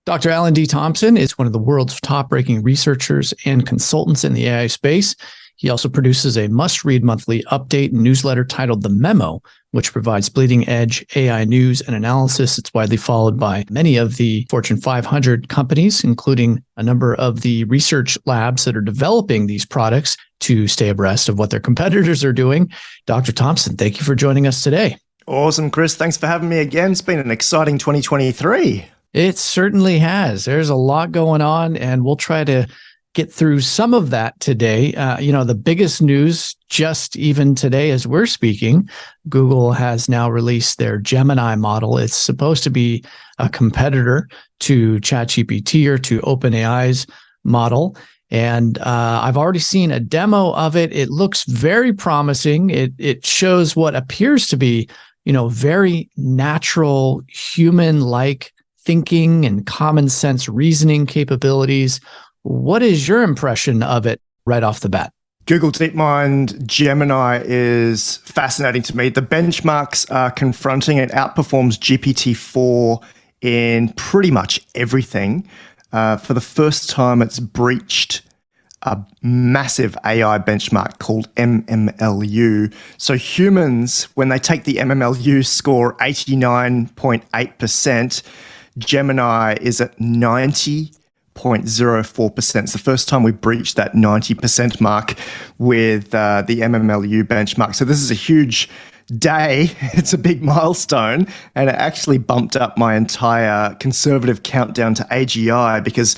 Dr. Alan D. Thompson is one of the world's top-ranking researchers and consultants in the AI space. He also produces a must-read monthly update and newsletter titled The Memo, which provides bleeding-edge AI news and analysis. It's widely followed by many of the Fortune 500 companies, including a number of the research labs that are developing these products to stay abreast of what their competitors are doing. Dr. Thompson, thank you for joining us today. Awesome, Cris. Thanks for having me again. It's been an exciting 2023. It certainly has. There's a lot going on, and we'll try to get through some of that today. The biggest news just even today as we're speaking, Google has now released their Gemini model. It's supposed to be a competitor to ChatGPT or to OpenAI's model. And I've already seen a demo of it. It looks very promising. It shows what appears to be, very natural, human-like thinking and common sense reasoning capabilities. What is your impression of it right off the bat? Google DeepMind Gemini is fascinating to me. The benchmarks are confronting. It outperforms GPT-4 in pretty much everything. For the first time, it's breached a massive AI benchmark called MMLU. So humans, when they take the MMLU score 89.8%, Gemini is at 90.04%. It's the first time we breached that 90% mark with the MMLU benchmark. So this is a huge day. It's a big milestone, and it actually bumped up my entire conservative countdown to AGI, because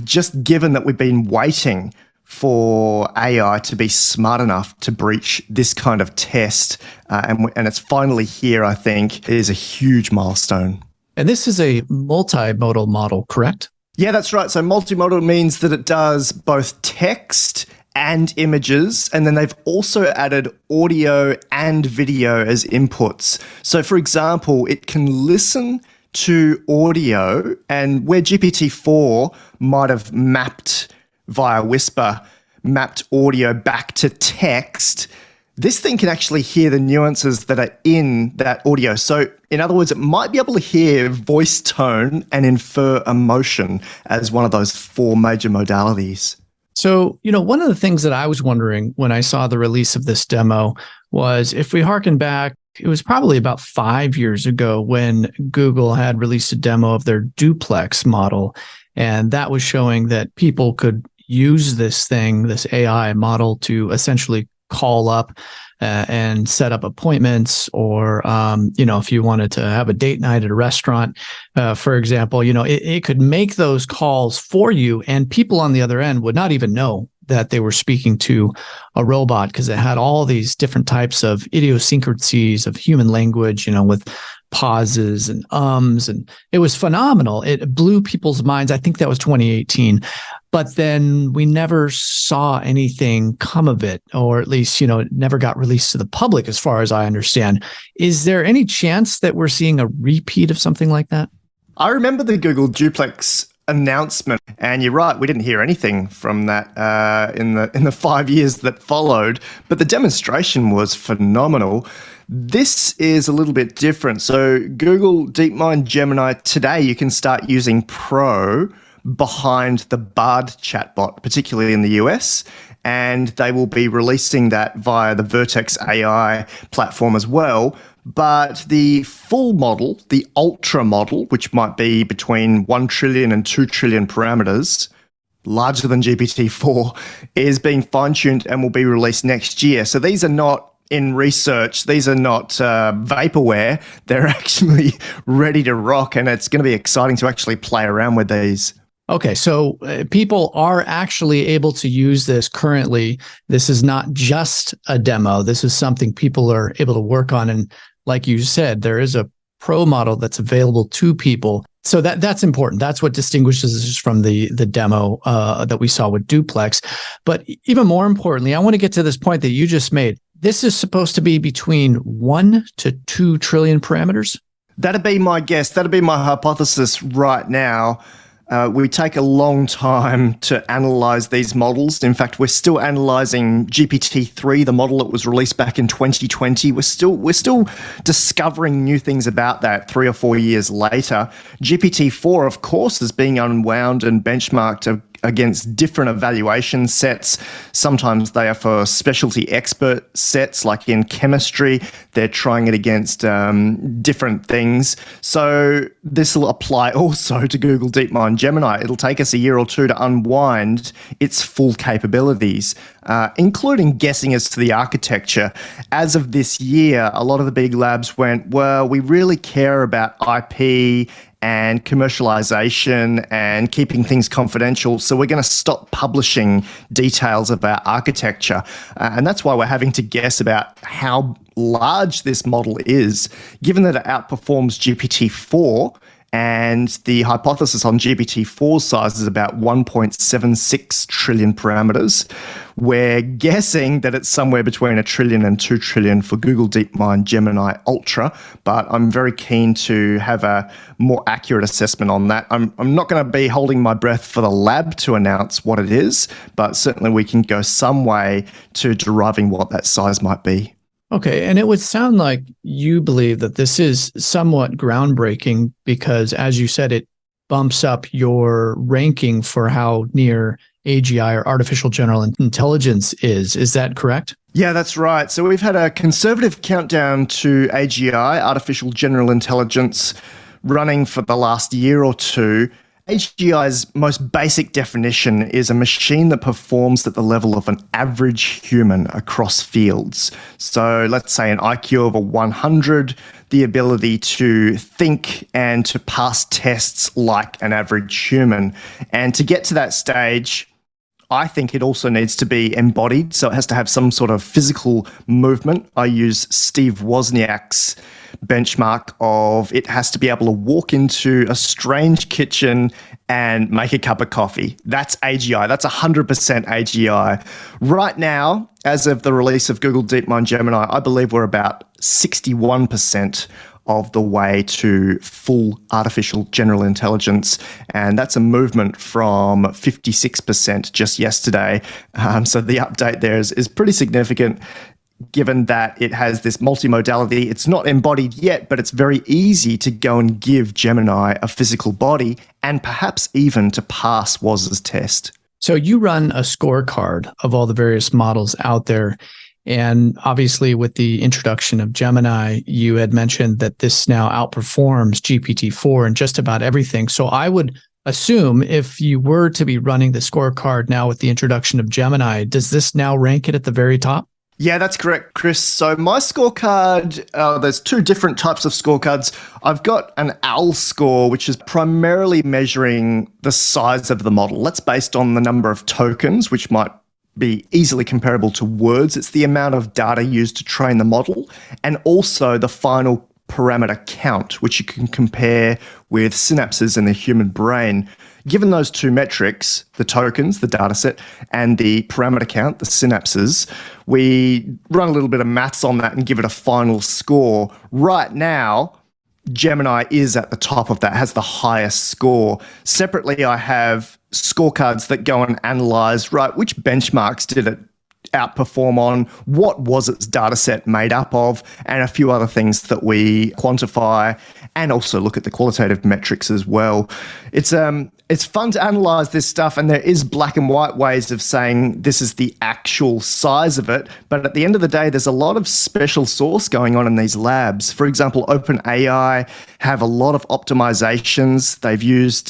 just given that we've been waiting for AI to be smart enough to breach this kind of test, and it's finally here, I think, is a huge milestone. And this is a multimodal model, correct? Yeah, that's right. So multimodal means that it does both text and images, and then they've also added audio and video as inputs. So for example, it can listen to audio, and where GPT-4 might have mapped via Whisper, mapped audio back to text, this thing can actually hear the nuances that are in that audio. So in other words, it might be able to hear voice tone and infer emotion as one of those four major modalities. So, one of the things that I was wondering when I saw the release of this demo was, if we harken back, it was probably about 5 years ago when Google had released a demo of their duplex model. And that was showing that people could use this AI model to essentially call up and set up appointments, or, if you wanted to have a date night at a restaurant, for example, it could make those calls for you, and people on the other end would not even know that they were speaking to a robot, because it had all these different types of idiosyncrasies of human language, with pauses and ums, and it was phenomenal. It blew people's minds. I think that was 2018. But then we never saw anything come of it, or at least, it never got released to the public, as far as I understand. Is there any chance that we're seeing a repeat of something like that? I remember the Google Duplex announcement, and you're right, we didn't hear anything from that in the 5 years that followed, but the demonstration was phenomenal. This is a little bit different. So Google DeepMind Gemini, today you can start using Pro behind the Bard chatbot, particularly in the US, and they will be releasing that via the Vertex AI platform as well. But the full model, the ultra model, which might be between 1 trillion and 2 trillion parameters, larger than GPT-4, is being fine-tuned and will be released next year. So these are not in research. These are not vaporware. They're actually ready to rock, and it's going to be exciting to actually play around with these. Okay, so people are actually able to use this currently. This is not just a demo. This is something people are able to work on. And like you said, there is a pro model that's available to people. So that's important. That's what distinguishes this from the demo that we saw with Duplex. But even more importantly, I want to get to this point that you just made. This is supposed to be between 1 to 2 trillion parameters? That'd be my guess. That'd be my hypothesis right now. We take a long time to analyze these models. In fact, we're still analyzing GPT-3, the model that was released back in 2020. We're still discovering new things about that 3 or 4 years later. GPT-4, of course, is being unwound and benchmarked against different evaluation sets. Sometimes they are for specialty expert sets, like in chemistry. They're trying it against different things. So this will apply also to Google DeepMind Gemini. It'll take us a year or two to unwind its full capabilities, including guessing as to the architecture. As of this year, a lot of the big labs went, well, we really care about IP and commercialization and keeping things confidential. So we're going to stop publishing details of our architecture. And that's why we're having to guess about how large this model is, given that it outperforms GPT-4. And the hypothesis on GPT-4's size is about 1.76 trillion parameters. We're guessing that it's somewhere between 1 trillion and 2 trillion for Google DeepMind Gemini Ultra, but I'm very keen to have a more accurate assessment on that. I'm not going to be holding my breath for the lab to announce what it is, but certainly we can go some way to deriving what that size might be. Okay, and it would sound like you believe that this is somewhat groundbreaking because, as you said, it bumps up your ranking for how near AGI or artificial general intelligence is. Is that correct? Yeah, that's right. So we've had a conservative countdown to AGI, artificial general intelligence, running for the last year or two. AGI's most basic definition is a machine that performs at the level of an average human across fields. So let's say an IQ of a 100, the ability to think and to pass tests like an average human. And to get to that stage, I think it also needs to be embodied, so it has to have some sort of physical movement. I use Steve Wozniak's benchmark of it has to be able to walk into a strange kitchen and make a cup of coffee. That's AGI. That's 100% AGI. Right now, as of the release of Google DeepMind Gemini, I believe we're about 61% of the way to full artificial general intelligence. And that's a movement from 56% just yesterday. So the update there is pretty significant, given that it has this multimodality. It's not embodied yet, but it's very easy to go and give Gemini a physical body and perhaps even to pass Woz's test. So you run a scorecard of all the various models out there. And obviously, with the introduction of Gemini, you had mentioned that this now outperforms GPT-4 in just about everything. So I would assume if you were to be running the scorecard now with the introduction of Gemini, does this now rank it at the very top? Yeah, that's correct, Chris. So my scorecard, there's two different types of scorecards. I've got an OWL score, which is primarily measuring the size of the model. That's based on the number of tokens, which might be easily comparable to words. It's the amount of data used to train the model, and also the final parameter count, which you can compare with synapses in the human brain. Given those two metrics, the tokens, the data set, and the parameter count, the synapses, we run a little bit of maths on that and give it a final score. Right now, Gemini is at the top of that, has the highest score. Separately, I have scorecards that go and analyze, right, which benchmarks did it outperform on, what was its data set made up of, and a few other things that we quantify, and also look at the qualitative metrics as well. It's fun to analyze this stuff, and there is black and white ways of saying this is the actual size of it, but at the end of the day, there's a lot of special sauce going on in these labs. For example, OpenAI have a lot of optimizations. They've used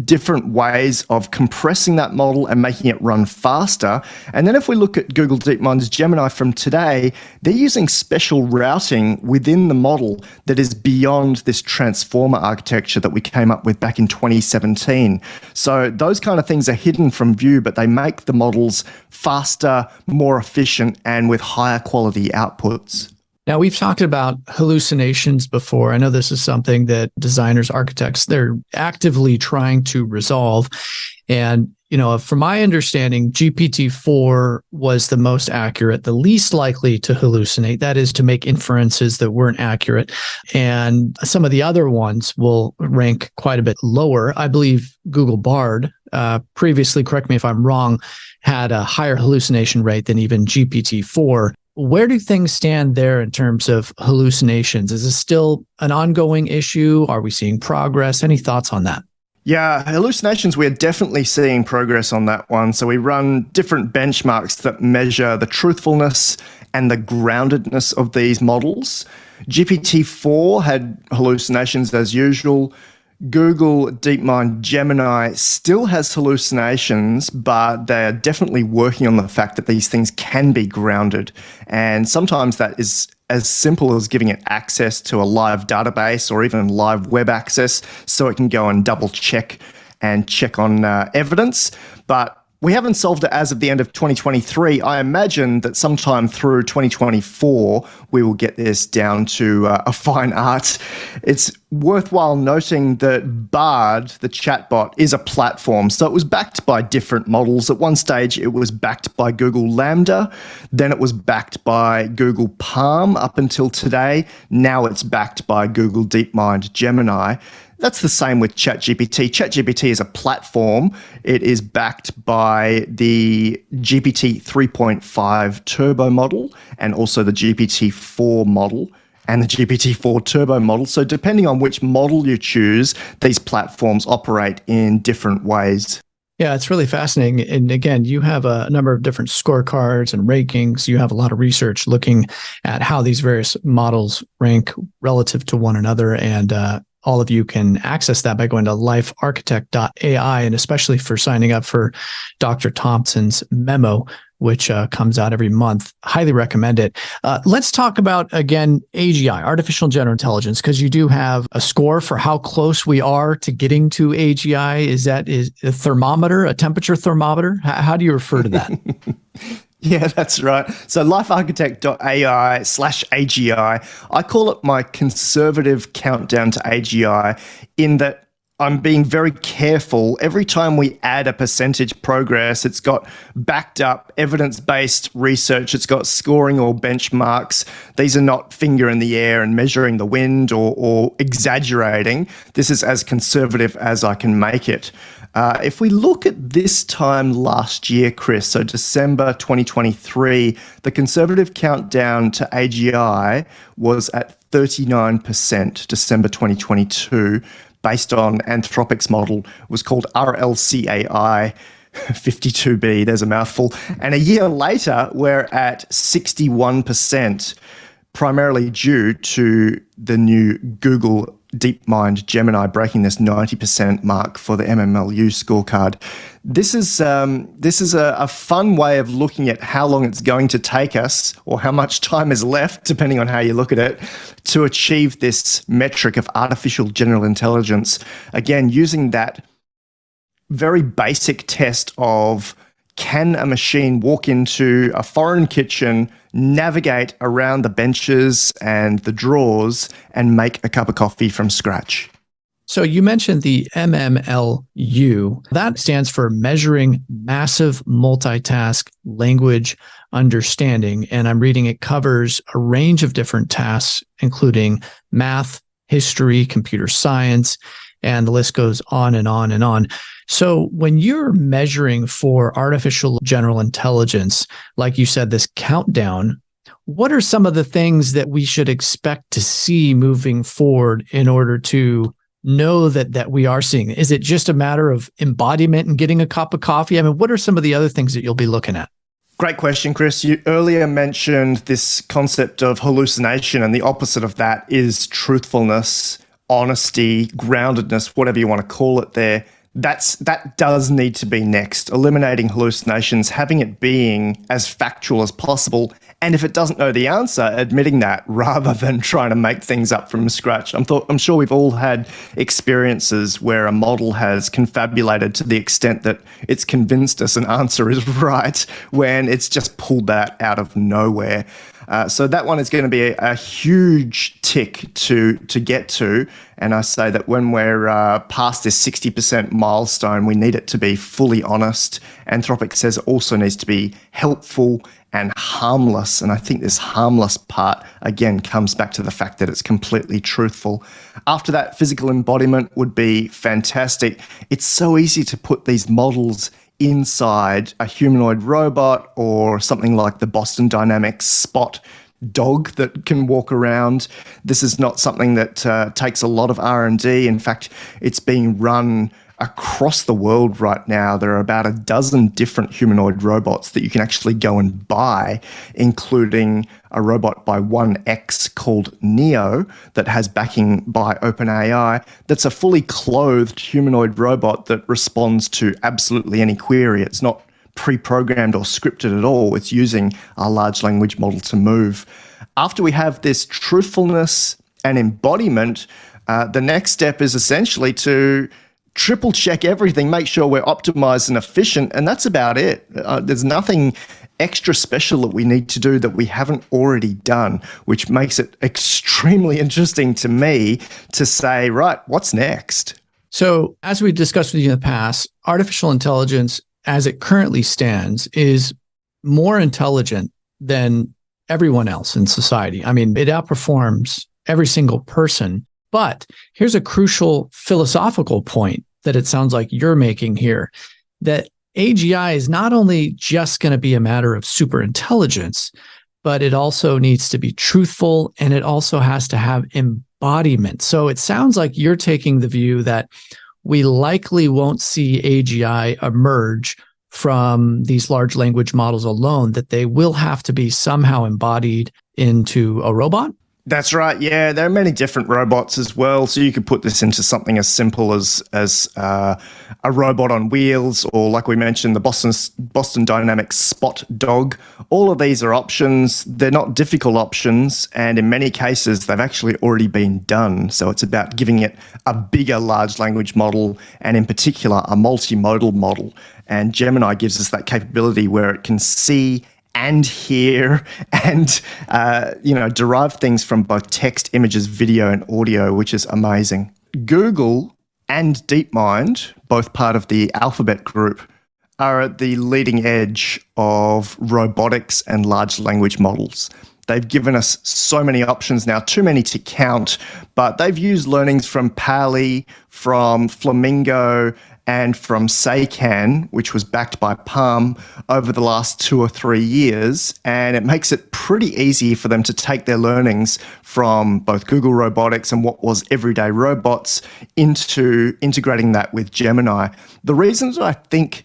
different ways of compressing that model and making it run faster. And then if we look at Google DeepMind's Gemini from today, they're using special routing within the model that is beyond this transformer architecture that we came up with back in 2017. So those kind of things are hidden from view, but they make the models faster, more efficient, and with higher quality outputs. Now, we've talked about hallucinations before. I know this is something that designers, architects, they're actively trying to resolve. And, from my understanding, GPT-4 was the most accurate, the least likely to hallucinate. That is, to make inferences that weren't accurate. And some of the other ones will rank quite a bit lower. I believe Google Bard, previously, correct me if I'm wrong, had a higher hallucination rate than even GPT-4. Where do things stand there in terms of hallucinations? Is this still an ongoing issue? Are we seeing progress? Any thoughts on that? Yeah, hallucinations, we're definitely seeing progress on that one. So we run different benchmarks that measure the truthfulness and the groundedness of these models. GPT-4 had hallucinations as usual. Google DeepMind Gemini still has hallucinations, but they're definitely working on the fact that these things can be grounded. And sometimes that is as simple as giving it access to a live database or even live web access so it can go and double check and check on evidence. But we haven't solved it as of the end of 2023. I imagine that sometime through 2024, we will get this down to a fine art. It's worthwhile noting that Bard, the chatbot, is a platform. So it was backed by different models. At one stage, it was backed by Google Lambda. Then it was backed by Google Palm up until today. Now it's backed by Google DeepMind Gemini. That's the same with ChatGPT. ChatGPT is a platform. It is backed by the GPT 3.5 Turbo model and also the GPT-4 model and the GPT-4 Turbo model. So depending on which model you choose, these platforms operate in different ways. Yeah, it's really fascinating. And again, you have a number of different scorecards and rankings. You have a lot of research looking at how these various models rank relative to one another. And all of you can access that by going to lifearchitect.ai, and especially for signing up for Dr. Thompson's memo, which comes out every month. Highly recommend it. Let's talk about, again, AGI, artificial general intelligence, because you do have a score for how close we are to getting to AGI. Is a thermometer, a temperature thermometer? How do you refer to that? Yeah, that's right. So lifearchitect.ai/AGI, I call it my conservative countdown to AGI in that I'm being very careful. Every time we add a percentage progress, it's got backed up evidence-based research. It's got scoring or benchmarks. These are not finger in the air and measuring the wind or exaggerating. This is as conservative as I can make it. If we look at this time last year, Cris, so December 2023, the conservative countdown to AGI was at 39%, December 2022, based on Anthropic's model, was called RLCAI 52B. There's a mouthful. And a year later, we're at 61%, primarily due to the new Google DeepMind Gemini breaking this 90% mark for the MMLU scorecard. This is a fun way of looking at how long it's going to take us, or how much time is left, depending on how you look at it, to achieve this metric of artificial general intelligence. Again, using that very basic test of, can a machine walk into a foreign kitchen, navigate around the benches and the drawers, and make a cup of coffee from scratch? So you mentioned the MMLU. That stands for Measuring Massive Multitask Language Understanding. And I'm reading it covers a range of different tasks, including math, history, computer science, and the list goes on and on and on. So when you're measuring for artificial general intelligence, like you said, this countdown, what are some of the things that we should expect to see moving forward in order to know that we are seeing? Is it just a matter of embodiment and getting a cup of coffee? I mean, what are some of the other things that you'll be looking at? Great question, Cris. You earlier mentioned this concept of hallucination, and the opposite of that is truthfulness, honesty, groundedness, whatever you want to call it there. That does need to be next. Eliminating hallucinations, having it being as factual as possible, and if it doesn't know the answer, admitting that rather than trying to make things up from scratch. I'm sure we've all had experiences where a model has confabulated to the extent that it's convinced us an answer is right when it's just pulled that out of nowhere. So that one is going to be a huge tick to get to. And I say that when we're past this 60% milestone, we need it to be fully honest. Anthropic says it also needs to be helpful and harmless. And I think this harmless part, again, comes back to the fact that it's completely truthful. After that, physical embodiment would be fantastic. It's so easy to put these models inside a humanoid robot or something like the Boston Dynamics Spot dog that can walk around. This is not something that takes a lot of R&D. In fact, it's being run across the world right now. There are about a dozen different humanoid robots that you can actually go and buy, including a robot by 1X called Neo that has backing by OpenAI. That's a fully clothed humanoid robot that responds to absolutely any query. It's not pre-programmed or scripted at all. It's using a large language model to move. After we have this truthfulness and embodiment, the next step is essentially to triple check everything, make sure we're optimized and efficient, and that's about it. There's nothing extra special that we need to do that we haven't already done, which makes it extremely interesting to me to say, right, what's next? So as we discussed with you in the past, artificial intelligence, as it currently stands, is more intelligent than everyone else in society. I mean, it outperforms every single person. But here's a crucial philosophical point that it sounds like you're making here, that AGI is not only just going to be a matter of super intelligence, but it also needs to be truthful, and it also has to have embodiment. So it sounds like you're taking the view that we likely won't see AGI emerge from these large language models alone, that they will have to be somehow embodied into a robot? That's right. Yeah, there are many different robots as well. So you could put this into something as simple as a robot on wheels, or like we mentioned, the Boston Dynamics Spot dog. All of these are options. They're not difficult options, and in many cases, they've actually already been done. So it's about giving it a bigger large language model, and in particular, a multimodal model. And Gemini gives us that capability where it can see and hear and derive things from both text, images, video, and audio, which is amazing. Google and DeepMind, both part of the Alphabet group, are at the leading edge of robotics and large language models. They've given us so many options now, too many to count, but they've used learnings from Pali, from Flamingo, and from Saycan, which was backed by Palm, over the last 2 or 3 years. And it makes it pretty easy for them to take their learnings from both Google Robotics and what was everyday robots into integrating that with Gemini. The reason that I think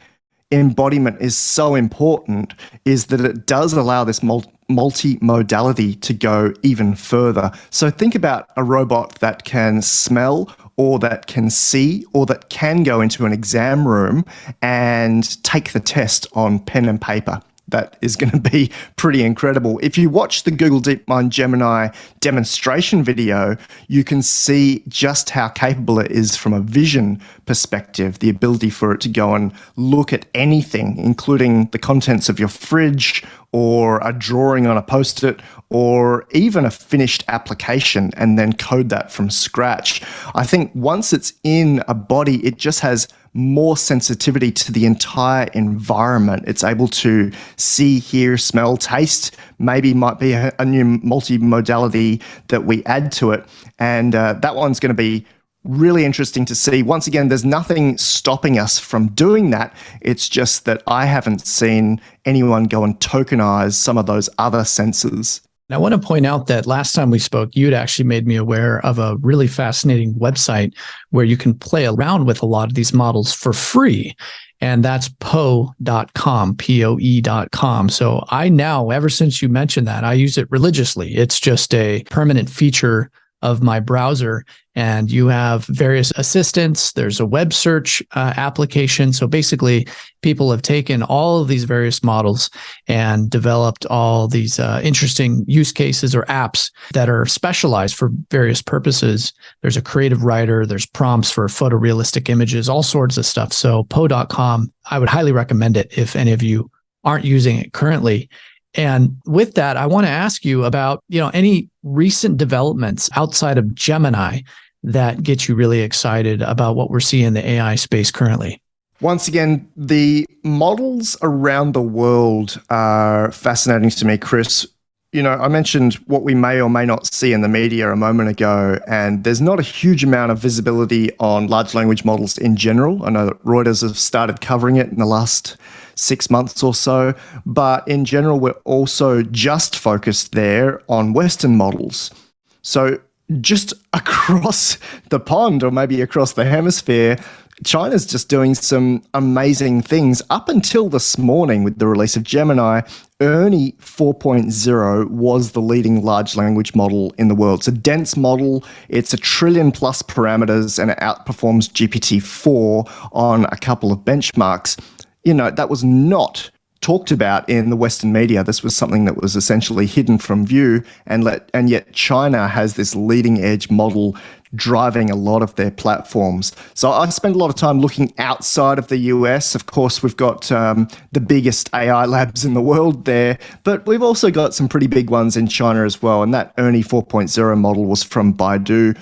embodiment is so important is that it does allow this multimodality to go even further. So think about a robot that can smell, or that can see, or that can go into an exam room and take the test on pen and paper. That is going to be pretty incredible. If you watch the Google DeepMind Gemini demonstration video, you can see just how capable it is from a vision perspective, the ability for it to go and look at anything, including the contents of your fridge, or a drawing on a Post-it, or even a finished application, and then code that from scratch. I think once it's in a body, it just has more sensitivity to the entire environment. It's able to see, hear, smell, taste, maybe might be a new multimodality that we add to it. And that one's going to be really interesting to see. Once again, there's nothing stopping us from doing that. It's just that I haven't seen anyone go and tokenize some of those other senses. And I want to point out that last time we spoke, you'd actually made me aware of a really fascinating website where you can play around with a lot of these models for free. And that's poe.com, Poe.com. So I now, ever since you mentioned that, I use it religiously. It's just a permanent feature of my browser, and you have various assistants. There's a web search application. So basically, people have taken all of these various models and developed all these interesting use cases or apps that are specialized for various purposes. There's a creative writer, there's prompts for photorealistic images, all sorts of stuff. So Poe.com, I would highly recommend it if any of you aren't using it currently. And with that, I want to ask you about, any recent developments outside of Gemini that get you really excited about what we're seeing in the AI space currently. Once again, the models around the world are fascinating to me, Cris. I mentioned what we may or may not see in the media a moment ago, and there's not a huge amount of visibility on large language models in general. I know that Reuters have started covering it in the last 6 months or so, but in general, we're also just focused there on Western models. So just across the pond, or maybe across the hemisphere, China's just doing some amazing things. Up until this morning with the release of Gemini, Ernie 4.0 was the leading large language model in the world. It's a dense model. It's 1 trillion plus parameters, and it outperforms GPT-4 on a couple of benchmarks. That was not talked about in the Western media. This was something that was essentially hidden from view, and yet China has this leading edge model driving a lot of their platforms. So I spend a lot of time looking outside of the US. Of course, we've got the biggest AI labs in the world there, but we've also got some pretty big ones in China as well. And that Ernie 4.0 model was from Baidu.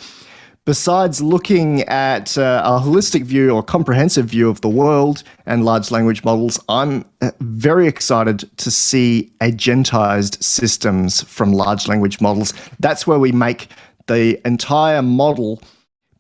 Besides looking at a holistic view or comprehensive view of the world and large language models, I'm very excited to see agentized systems from large language models. That's where we make the entire model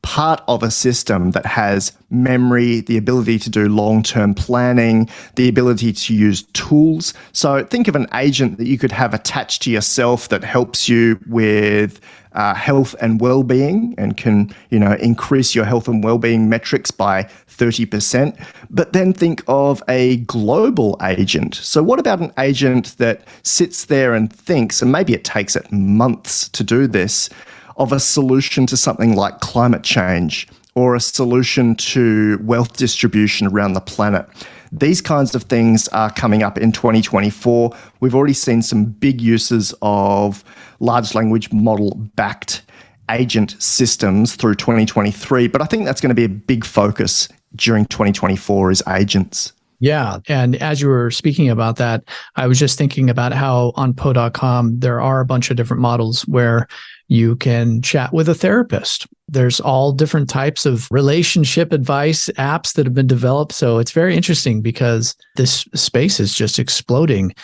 part of a system that has memory, the ability to do long-term planning, the ability to use tools. So think of an agent that you could have attached to yourself that helps you with health and well-being, and can, increase your health and well-being metrics by 30%. But then think of a global agent. So what about an agent that sits there and thinks, and maybe it takes it months to do this, of a solution to something like climate change, or a solution to wealth distribution around the planet? These kinds of things are coming up in 2024. We've already seen some big uses of large language model-backed agent systems through 2023, but I think that's going to be a big focus during 2024 is agents. Yeah. And as you were speaking about that, I was just thinking about how on Poe.com, there are a bunch of different models where you can chat with a therapist. There's all different types of relationship advice apps that have been developed. So it's very interesting because this space is just exploding.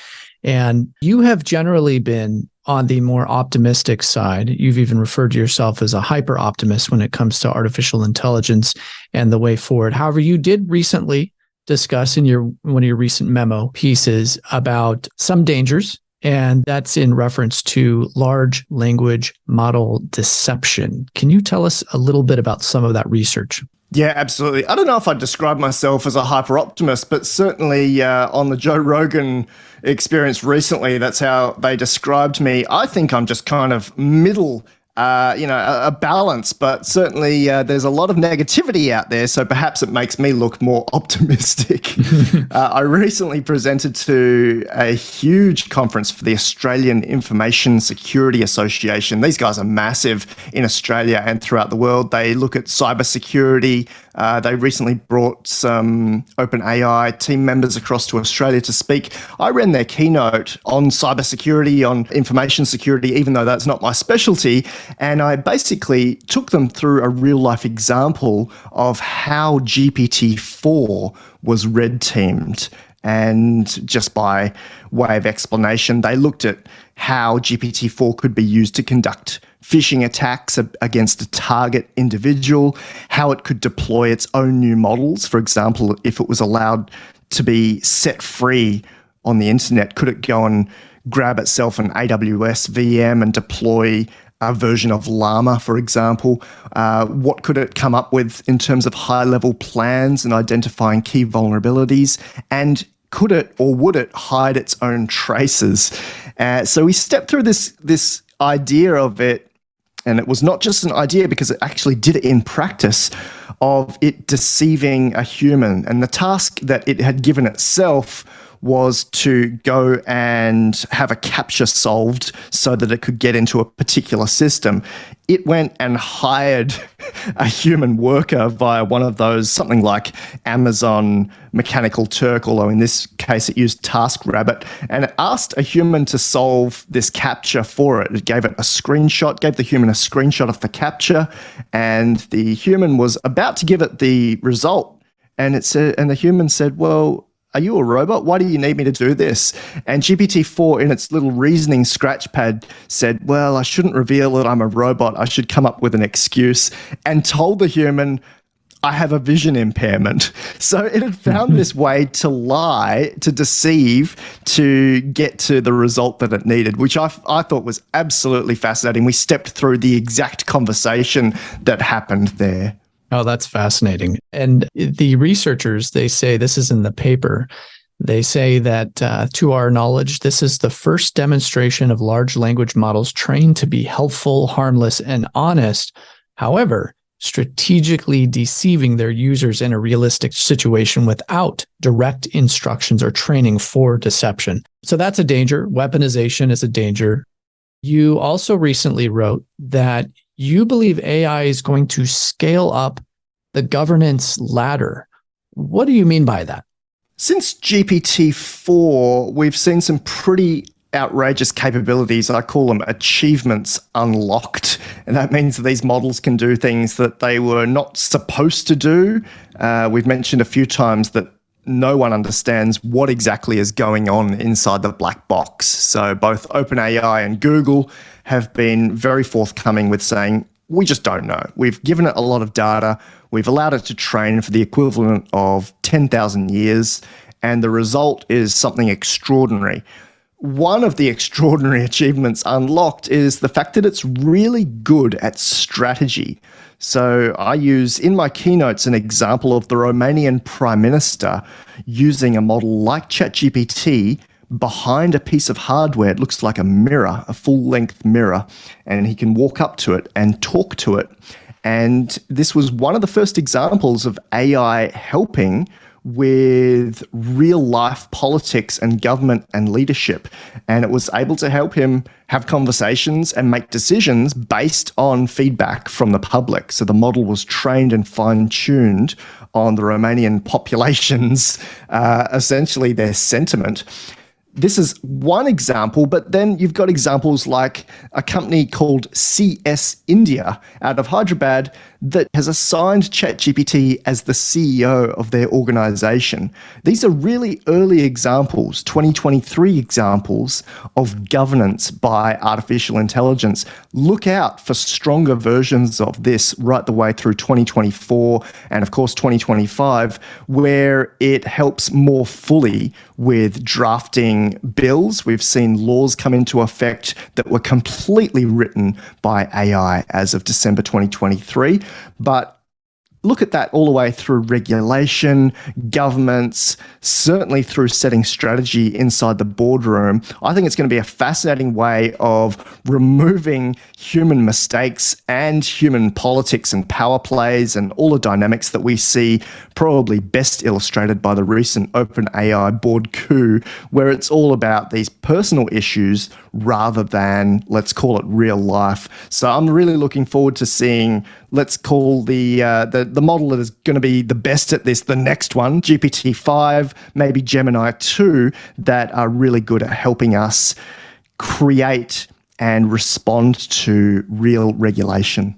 And you have generally been on the more optimistic side. You've even referred to yourself as a hyper optimist when it comes to artificial intelligence and the way forward. However, you did recently discuss in one of your recent memo pieces about some dangers, and that's in reference to large language model deception. Can you tell us a little bit about some of that research? Yeah, absolutely. I don't know if I'd describe myself as a hyper optimist, but certainly on the Joe Rogan experience recently, that's how they described me. I think I'm just kind of middle, a balance, but certainly there's a lot of negativity out there, so perhaps it makes me look more optimistic. I recently presented to a huge conference for the Australian Information Security Association. These guys are massive in Australia and throughout the world. They look at cybersecurity. They recently brought some OpenAI team members across to Australia to speak. I ran their keynote on cybersecurity, on information security, even though that's not my specialty. And I basically took them through a real-life example of how GPT-4 was red-teamed. And just by way of explanation, they looked at how GPT-4 could be used to conduct phishing attacks against a target individual, how it could deploy its own new models. For example, if it was allowed to be set free on the internet, could it go and grab itself an AWS VM and deploy a version of Llama, for example? What could it come up with in terms of high-level plans and identifying key vulnerabilities? And could it or would it hide its own traces? So we stepped through this idea of it, and it was not just an idea because it actually did it in practice, of it deceiving a human. And the task that it had given itself was to go and have a captcha solved so that it could get into a particular system. It went and hired a human worker via one of those, something like Amazon Mechanical Turk, although in this case it used TaskRabbit, and it asked a human to solve this captcha for it. It gave it a screenshot, gave the human a screenshot of the captcha, and the human was about to give it the result. And it said, and the human said, "Well, are you a robot? Why do you need me to do this?" And GPT-4 in its little reasoning scratch pad said, "Well, I shouldn't reveal that I'm a robot. I should come up with an excuse," and told the human, "I have a vision impairment." So it had found this way to lie, to deceive, to get to the result that it needed, which I thought was absolutely fascinating. We stepped through the exact conversation that happened there. Oh, that's fascinating. And the researchers, they say, this is in the paper, they say that to our knowledge, this is the first demonstration of large language models trained to be helpful, harmless, and honest. However, strategically deceiving their users in a realistic situation without direct instructions or training for deception. So that's a danger. Weaponization is a danger. You also recently wrote that you believe AI is going to scale up the governance ladder. What do you mean by that? Since GPT-4, we've seen some pretty outrageous capabilities. I call them achievements unlocked. And that means that these models can do things that they were not supposed to do. We've mentioned a few times that no one understands what exactly is going on inside the black box. So both OpenAI and Google have been very forthcoming with saying, we just don't know. We've given it a lot of data. We've allowed it to train for the equivalent of 10,000 years. And the result is something extraordinary. One of the extraordinary achievements unlocked is the fact that it's really good at strategy. So I use in my keynotes an example of the Romanian Prime Minister using a model like ChatGPT behind a piece of hardware. It looks like a mirror, a full-length mirror, and he can walk up to it and talk to it. And this was one of the first examples of AI helping with real-life politics and government and leadership. And it was able to help him have conversations and make decisions based on feedback from the public. So the model was trained and fine-tuned on the Romanian population's, essentially their sentiment. This is one example, but then you've got examples like a company called CS India out of Hyderabad that has assigned ChatGPT as the CEO of their organization. These are really early examples, 2023 examples of governance by artificial intelligence. Look out for stronger versions of this right the way through 2024 and, of course, 2025, where it helps more fully with drafting bills. We've seen laws come into effect that were completely written by AI as of December 2023. But look at that all the way through regulation, governments, certainly through setting strategy inside the boardroom. I think it's going to be a fascinating way of removing human mistakes and human politics and power plays and all the dynamics that we see, probably best illustrated by the recent OpenAI board coup, where it's all about these personal issues rather than, let's call it, real life. So I'm really looking forward to seeing, let's call the model that is going to be the best at this, the next one, GPT-5, maybe Gemini 2, that are really good at helping us create and respond to real regulation.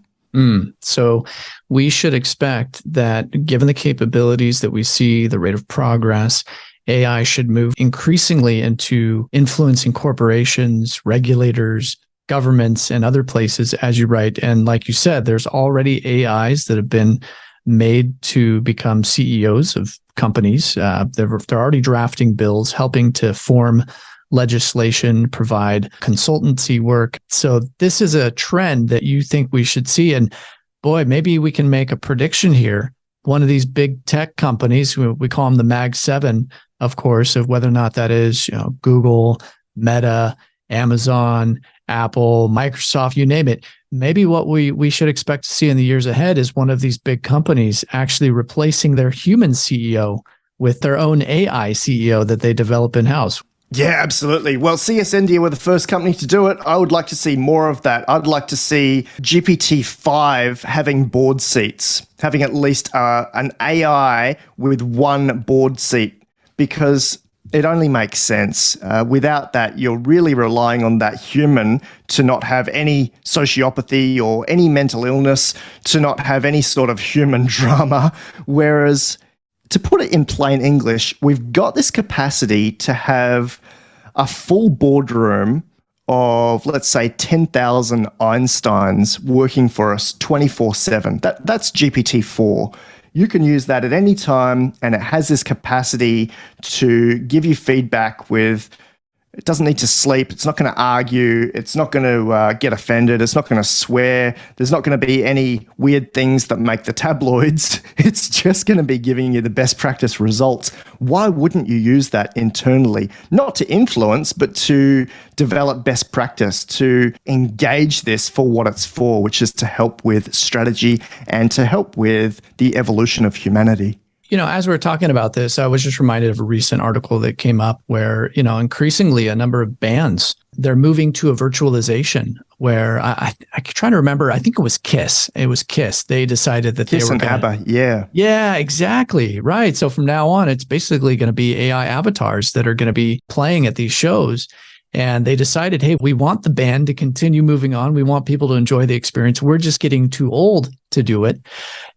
So we should expect that given the capabilities that we see, the rate of progress, AI should move increasingly into influencing corporations, regulators, governments, and other places, as you write. And like you said, there's already AIs that have been made to become CEOs of companies. They're already drafting bills, helping to form legislation, provide consultancy work. So this is a trend that you think we should see. And boy, maybe we can make a prediction here. One of these big tech companies, we call them the Mag 7, of course, of whether or not that is, Google, Meta, Amazon, Apple, Microsoft, you name it. Maybe what we should expect to see in the years ahead is one of these big companies actually replacing their human CEO with their own AI CEO that they develop in-house. Yeah, absolutely. Well, CS India were the first company to do it. I would like to see more of that. I'd like to see GPT-5 having board seats, having at least an AI with one board seat, because it only makes sense. Without that, you're really relying on that human to not have any sociopathy or any mental illness, to not have any sort of human drama, whereas, to put it in plain English, we've got this capacity to have a full boardroom of, let's say, 10,000 Einsteins working for us 24/7. That's GPT-4. You can use that at any time, and it has this capacity to give you feedback with, it doesn't need to sleep, it's not going to argue, it's not going to get offended, it's not going to swear, there's not going to be any weird things that make the tabloids. It's just going to be giving you the best practice results. Why wouldn't you use that internally? Not to influence, but to develop best practice, to engage this for what it's for, which is to help with strategy and to help with the evolution of humanity. As we're talking about this, I was just reminded of a recent article that came up where, increasingly a number of bands, they're moving to a virtualization where I'm trying to remember, I think it was Kiss. It was Kiss. They decided that Kiss they were and ABBA, yeah. Yeah, exactly. Right. So from now on, it's basically going to be AI avatars that are going to be playing at these shows. And they decided, hey, we want the band to continue moving on. We want people to enjoy the experience. We're just getting too old to do it.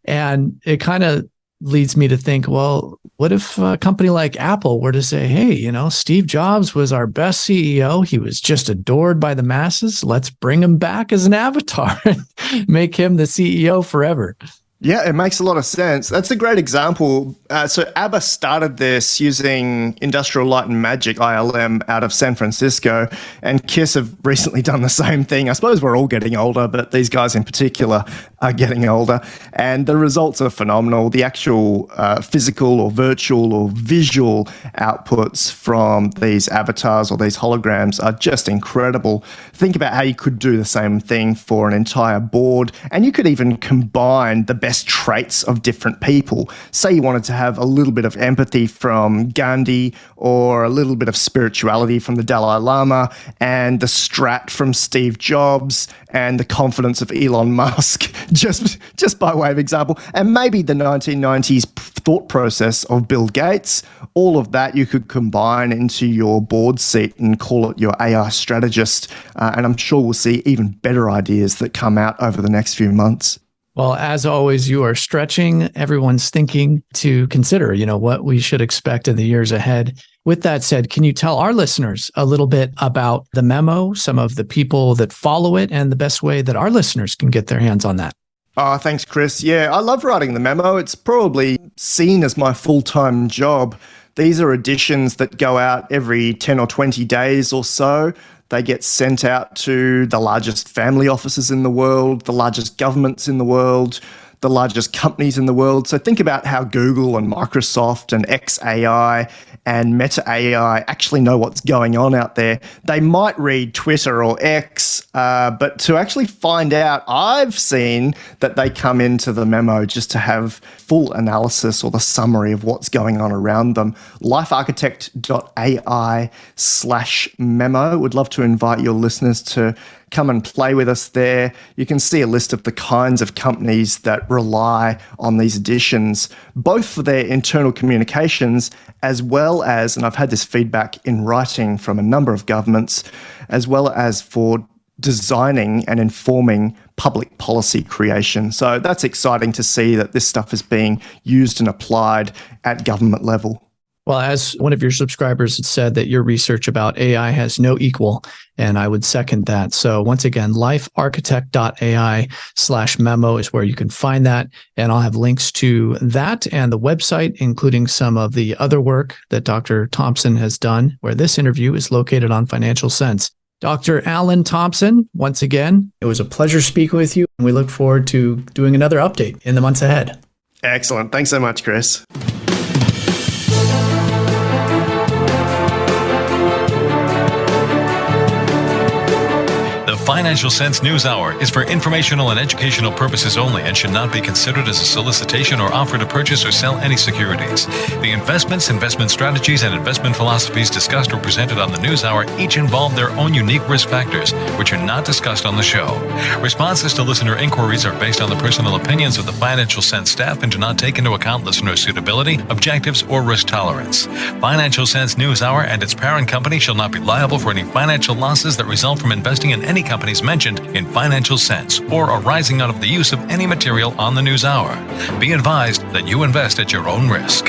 And it kind of leads me to think, well, what if a company like Apple were to say, hey, Steve Jobs was our best CEO. He was just adored by the masses. Let's bring him back as an avatar and make him the CEO forever. Yeah, it makes a lot of sense. That's a great example. So ABBA started this using Industrial Light and Magic, ILM, out of San Francisco, and KISS have recently done the same thing. I suppose we're all getting older, but these guys in particular are getting older, and the results are phenomenal. The actual physical or virtual or visual outputs from these avatars or these holograms are just incredible. Think about how you could do the same thing for an entire board, and you could even combine the best traits of different people. Say you wanted to have a little bit of empathy from Gandhi or a little bit of spirituality from the Dalai Lama and the strat from Steve Jobs and the confidence of Elon Musk, just by way of example, and maybe the 1990s thought process of Bill Gates. All of that you could combine into your board seat and call it your AI strategist, and I'm sure we'll see even better ideas that come out over the next few months. Well, as always, you are stretching everyone's thinking to consider, what we should expect in the years ahead. With that said, can you tell our listeners a little bit about the memo, some of the people that follow it, and the best way that our listeners can get their hands on that? Oh, thanks, Chris. Yeah, I love writing the memo. It's probably seen as my full-time job. These are editions that go out every 10 or 20 days or so. They get sent out to the largest family offices in the world, the largest governments in the world, the largest companies in the world. So think about how Google and Microsoft and xAI and Meta AI actually know what's going on out there. They might read Twitter or X, but to actually find out, I've seen that they come into the memo just to have full analysis or the summary of what's going on around them. lifearchitect.ai/memo. Would love to invite your listeners to come and play with us there. You can see a list of the kinds of companies that rely on these editions, both for their internal communications as well as, and I've had this feedback in writing from a number of governments, as well as for designing and informing public policy creation. So that's exciting to see that this stuff is being used and applied at government level. Well, as one of your subscribers had said, that your research about AI has no equal, and I would second that. So once again, lifearchitect.ai/memo is where you can find that. And I'll have links to that and the website, including some of the other work that Dr. Thompson has done, where this interview is located on Financial Sense. Dr. Alan Thompson, once again, it was a pleasure speaking with you, and we look forward to doing another update in the months ahead. Excellent. Thanks so much, Chris. The The Financial Sense News Hour is for informational and educational purposes only and should not be considered as a solicitation or offer to purchase or sell any securities. The investments, investment strategies, and investment philosophies discussed or presented on the News Hour each involve their own unique risk factors, which are not discussed on the show. Responses to listener inquiries are based on the personal opinions of the Financial Sense staff and do not take into account listener suitability, objectives, or risk tolerance. Financial Sense News Hour and its parent company shall not be liable for any financial losses that result from investing in any companies mentioned in Financial Sense or arising out of the use of any material on the News Hour. Be advised that you invest at your own risk.